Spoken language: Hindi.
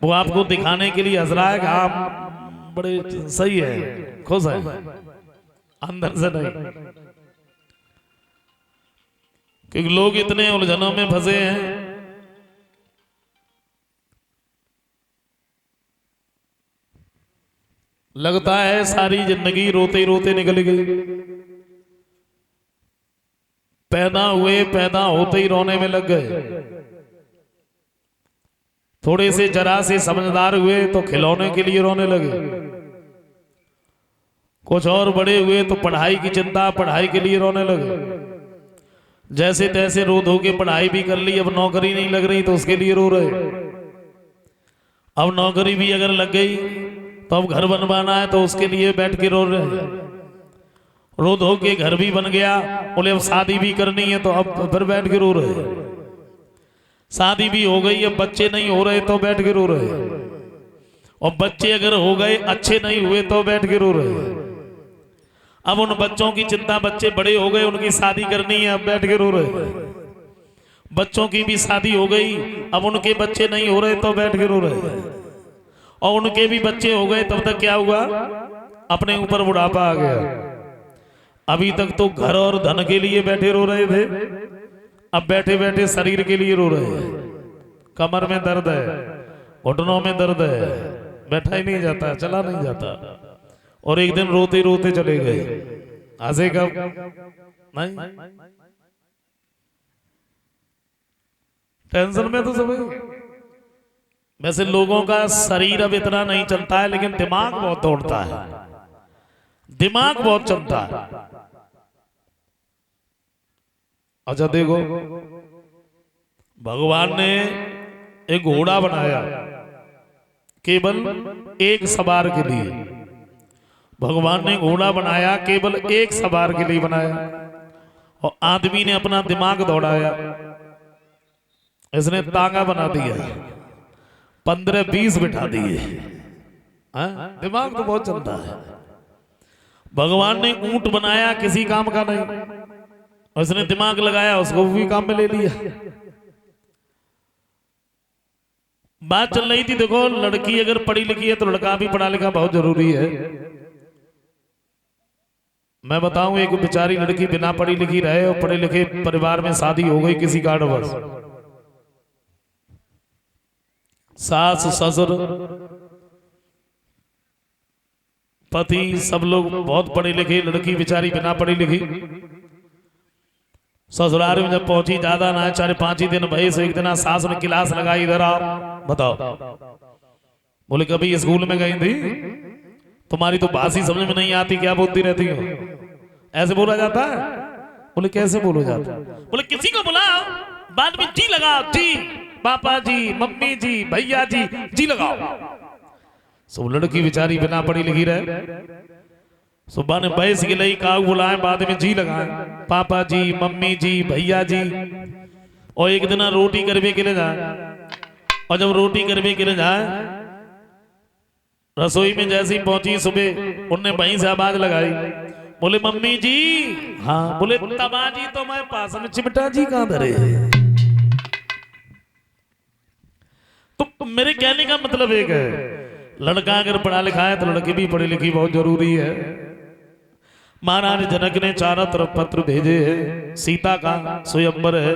वो आपको दिखाने के लिए हंस रहा है कि आप बड़े सही है, खुश है, अंदर से नहीं। क्योंकि लोग इतने उलझनों में फंसे हैं, लगता है सारी जिंदगी रोते ही रोते निकल गई। पैदा होते ही रोने में लग गए। थोड़े से जरा से समझदार हुए तो खिलौने के लिए रोने लगे। कुछ और बड़े हुए तो पढ़ाई की चिंता, पढ़ाई के लिए रोने लगे। जैसे तैसे रो धो के पढ़ाई भी कर ली, अब नौकरी नहीं लग रही तो उसके लिए रो रहे। अब नौकरी भी अगर लग गई तो अब घर बनवाना है तो उसके लिए बैठ के रो रहे। रो धो के घर भी बन गया, बोले अब शादी भी करनी है तो अब फिर बैठ के रो रहे। शादी भी हो गई, अब बच्चे नहीं हो रहे तो बैठ के रो रहे। और बच्चे अगर हो गए, अच्छे नहीं हुए तो बैठ के रो रहे। अब उन बच्चों की चिंता, बच्चे बड़े हो गए, उनकी शादी करनी है, अब बैठ के रो रहे। बच्चों की भी शादी हो गई, अब उनके बच्चे नहीं हो रहे तो बैठ के रो रहे। और उनके भी बच्चे हो गए, तब तक क्या हुआ, अपने ऊपर बुढ़ापा आ गया। अभी तक तो घर और धन के लिए बैठे रो रहे थे, अब बैठे बैठे शरीर के लिए रो रहे हैं। कमर में दर्द है, घुटनों में दर्द है, बैठा ही नहीं जाता, चला नहीं जाता। और एक दिन रोते रोते चले गए। हंसे कब नहीं, टेंशन में तो सभी। वैसे लोगों का शरीर अब इतना नहीं चलता है, लेकिन दिमाग बहुत दौड़ता है, दिमाग बहुत चलता है। अच्छा देखो, भगवान ने एक घोड़ा बनाया केवल एक सवार के लिए। भगवान ने घोड़ा बनाया केवल एक सवार के लिए बनाया। और आदमी ने अपना दिमाग दौड़ाया, इसने तांगा बना दिया, 15-20 बिठा दिए। दिमाग तो बहुत चलता है। भगवान ने ऊंट बनाया, किसी काम का नहीं, उसने दिमाग लगाया, उसको भी काम में ले लिया। बात चल रही थी, देखो लड़की अगर पढ़ी लिखी है तो लड़का भी पढ़ा लिखा बहुत जरूरी है। मैं बताऊं, एक बेचारी लड़की बिना पढ़ी लिखी रहे और पढ़े लिखे परिवार में शादी हो गई किसी कारणवश। सास ससुर पति सब लोग बहुत पढ़े लिखे, लड़की बेचारी बिना पढ़ी लिखी। ससुराल में जब पहुंची, ज्यादा ना 4-5 ही दिन भये, एक दिन सास ने क्लास लगाई, इधर आओ बताओ। बोले कभी स्कूल में गई थी, तुम्हारी तो भाषा समझ में नहीं आती, क्या बोलती रहती हो, ऐसे बोला जाता है। बोले कैसे बोला जाता है? बोले किसी को बुलाओ, बाद में जी लगाओ, जी पापा जी, मम्मी जी, भैया जी, जी लगाओ। सब लड़की बेचारी बिना पढ़ी लिखी रहे, सुबह ने बैस के लिए काऊ बुलाए, बाद में जी लगाए, पापा जी, मम्मी जी, भैया जी। और एक दिन रोटी करवे के लिए जाए, और जब रोटी करवे के लिए जाए, रसोई में जैसी पहुंची सुबह, उनने वहीं से आवाज लगाई, बोले मम्मी जी। हाँ, बोले तबा जी तो मैं पास में, चिमटा जी कहां धरे? तो मेरे कहने का मतलब एक है, लड़का अगर पढ़ा लिखा है तो लड़की भी पढ़ी लिखी बहुत जरूरी है। महाराज जनक ने चारों तरफ पत्र भेजे हैं, सीता का स्वयंवर है,